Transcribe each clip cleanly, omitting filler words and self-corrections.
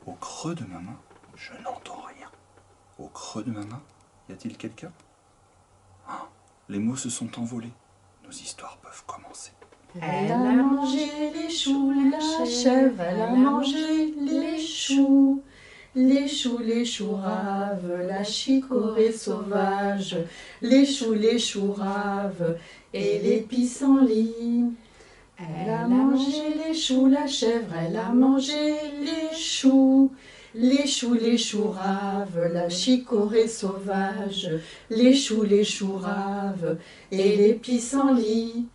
Au creux de ma main, je n'entends rien. Au creux de ma main, y a-t-il quelqu'un? Ah, les mots se sont envolés. Nos histoires peuvent commencer. Elle a mangé les choux, la chèvre, elle a mangé les choux. Les choux raves, la chicorée sauvage. Les choux raves et les pissenlits. Elle a mangé les choux, la chèvre, elle a mangé les choux. Les choux raves, la chicorée sauvage. Les choux raves et les pissenlits.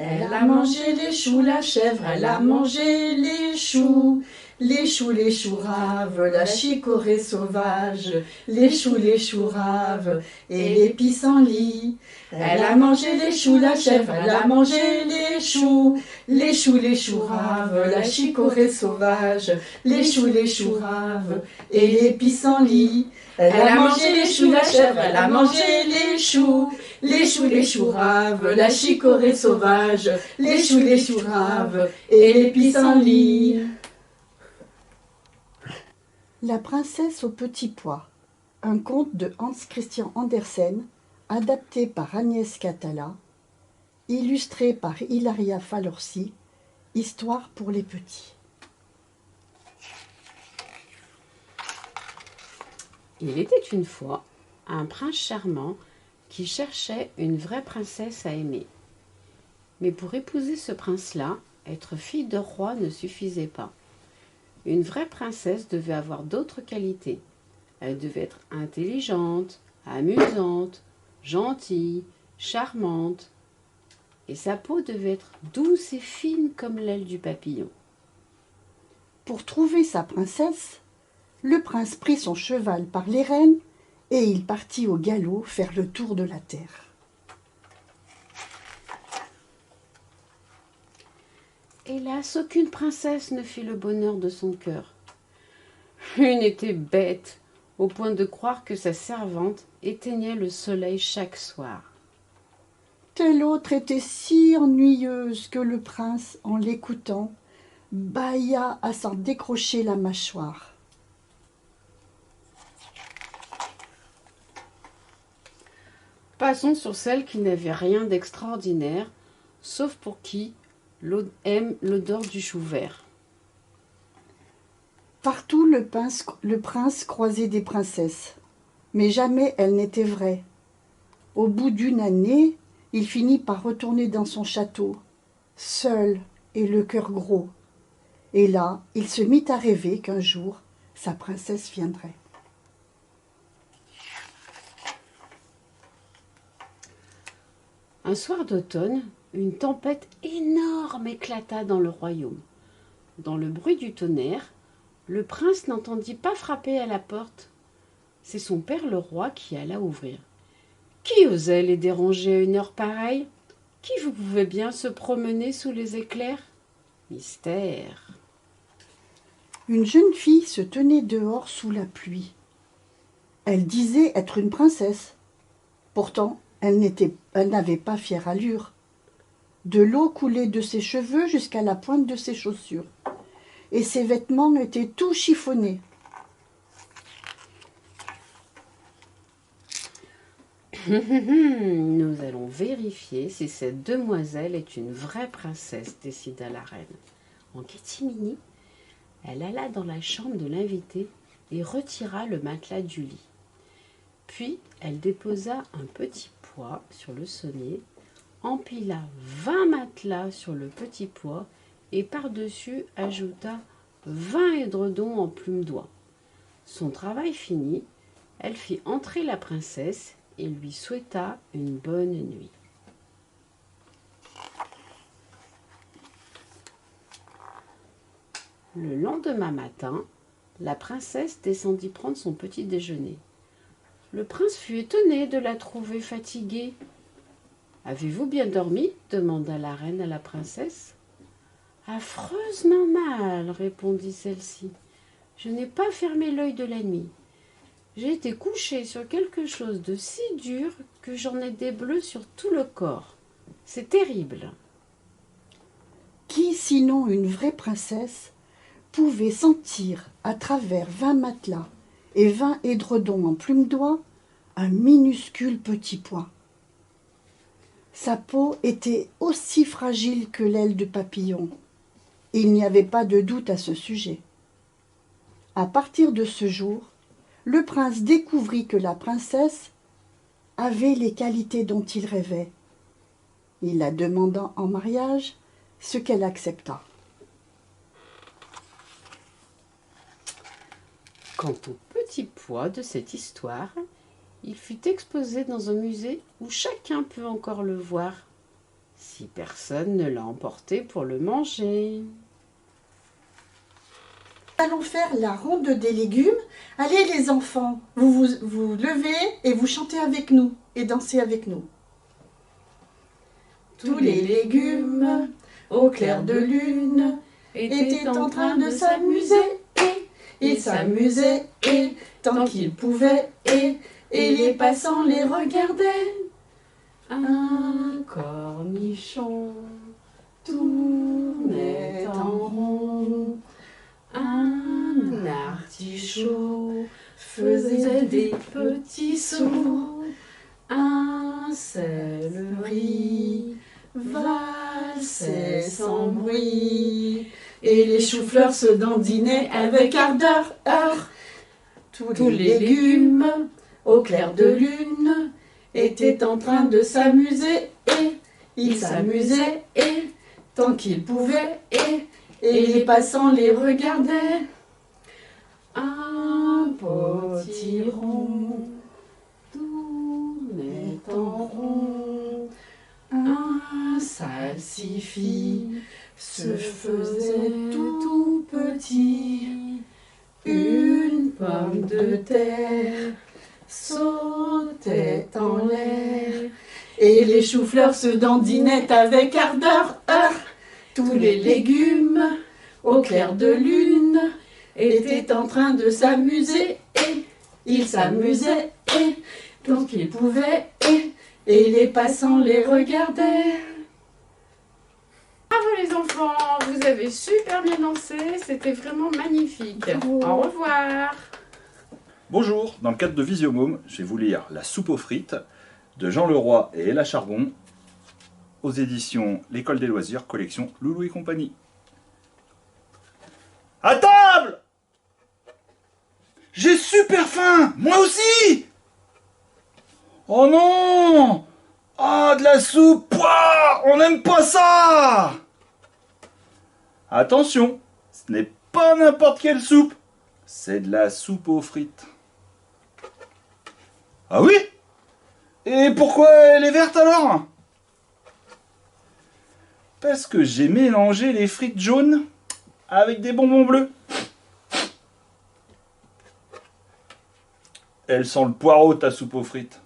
Elle a mangé les choux, la chèvre, elle a mangé les choux. Les choux raves, la chicorée sauvage. Les choux raves et les pissenlits. Elle a mangé les choux, la chèvre, elle a mangé les choux. Les choux raves, la chicorée sauvage. Les choux raves et les pissenlits. Elle a mangé les choux, la chèvre, elle a mangé les choux. Les choux raves, la chicorée sauvage. Les choux raves et les pissenlits. La princesse au petit pois, un conte de Hans Christian Andersen, adapté par Agnès Catala, illustré par Hilaria Falorci, histoire pour les petits. Il était une fois un prince charmant qui cherchait une vraie princesse à aimer. Mais pour épouser ce prince-là, être fille de roi ne suffisait pas. Une vraie princesse devait avoir d'autres qualités. Elle devait être intelligente, amusante, gentille, charmante. Et sa peau devait être douce et fine comme l'aile du papillon. Pour trouver sa princesse, le prince prit son cheval par les rênes et il partit au galop faire le tour de la terre. Hélas, aucune princesse ne fit le bonheur de son cœur. Une était bête, au point de croire que sa servante éteignait le soleil chaque soir. Telle autre était si ennuyeuse que le prince, en l'écoutant, bâilla à s'en décrocher la mâchoire. Passons sur celle qui n'avait rien d'extraordinaire, sauf pour qui aime l'odeur du chou vert. Partout le prince croisait des princesses, mais jamais elles n'étaient vraies. Au bout d'une année, il finit par retourner dans son château, seul et le cœur gros. Et là, il se mit à rêver qu'un jour, sa princesse viendrait. Un soir d'automne, une tempête énorme éclata dans le royaume. Dans le bruit du tonnerre, le prince n'entendit pas frapper à la porte. C'est son père le roi qui alla ouvrir. Qui osait les déranger à une heure pareille? Qui vous pouvait bien se promener sous les éclairs? Mystère. Une jeune fille se tenait dehors sous la pluie. Elle disait être une princesse. Pourtant, elle n'avait pas fière allure. De l'eau coulait de ses cheveux jusqu'à la pointe de ses chaussures. Et ses vêtements étaient tout chiffonnés. Nous allons vérifier si cette demoiselle est une vraie princesse, décida la reine. En catimini, elle alla dans la chambre de l'invité et retira le matelas du lit. Puis, elle déposa un petit poids sur le sommier, empila 20 matelas sur le petit poids et par-dessus ajouta 20 édredons en plume d'oie. Son travail fini, elle fit entrer la princesse et lui souhaita une bonne nuit. Le lendemain matin, la princesse descendit prendre son petit déjeuner. Le prince fut étonné de la trouver fatiguée. « Avez-vous bien dormi ?» demanda la reine à la princesse. « Affreusement mal, répondit celle-ci. Je n'ai pas fermé l'œil de la nuit. J'ai été couchée sur quelque chose de si dur que j'en ai des bleus sur tout le corps. C'est terrible. » Qui, sinon une vraie princesse, pouvait sentir à travers 20 matelas et 20 édredons en plume d'oie un minuscule petit point. Sa peau était aussi fragile que l'aile de papillon. Il n'y avait pas de doute à ce sujet. À partir de ce jour, le prince découvrit que la princesse avait les qualités dont il rêvait. Il la demanda en mariage, ce qu'elle accepta. Quant au petit pois de cette histoire, il fut exposé dans un musée où chacun peut encore le voir, si personne ne l'a emporté pour le manger. Nous allons faire la ronde des légumes. Allez les enfants, vous levez et vous chantez avec nous et dansez avec nous. Tous les légumes, au clair de lune, étaient en train de s'amuser et ils s'amusaient et tant qu'ils pouvaient et les passants les regardaient. Un cornichon tournait en rond, un artichaut faisait des petits sauts, un céleri valsait sans bruit, et les choux-fleurs se dandinaient avec ardeur. Tous les légumes, au clair de lune, étaient en train de s'amuser et ils s'amusaient et tant qu'ils pouvaient et les passants les regardaient. Un potiron tournait en rond, un salsifis se faisait tout petit, une pomme de terre sautait en l'air et les choux-fleurs se dandinaient avec ardeur. Tous les légumes, au clair de lune, étaient en train de s'amuser et ils s'amusaient et tant qu'ils pouvaient et les passants les regardaient. Bravo les enfants, vous avez super bien dansé, c'était vraiment magnifique. Bravo. Au revoir. Bonjour, dans le cadre de Visiomôme, je vais vous lire La soupe aux frites de Jean Leroy et Ella Charbon aux éditions L'École des loisirs, collection Loulou et compagnie. À table! J'ai super faim! Moi aussi! Oh non! Ah, de la soupe! Pouah, on n'aime pas ça! Attention, ce n'est pas n'importe quelle soupe, c'est de la soupe aux frites. Ah oui? Et pourquoi elle est verte alors? Parce que j'ai mélangé les frites jaunes avec des bonbons bleus. Elle sent le poireau ta soupe aux frites.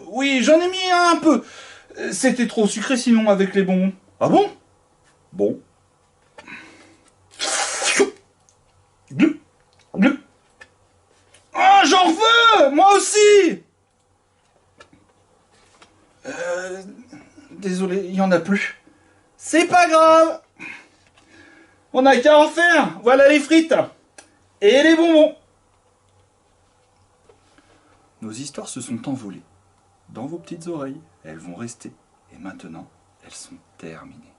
Oui, j'en ai mis un peu. C'était trop sucré sinon avec les bonbons. Ah bon? Bon. Glou, glou. Ah, j'en veux! Moi aussi! Désolé, il n'y en a plus. C'est pas grave. On n'a qu'à en faire. Voilà les frites. Et les bonbons. Nos histoires se sont envolées. Dans vos petites oreilles, elles vont rester. Et maintenant, elles sont terminées.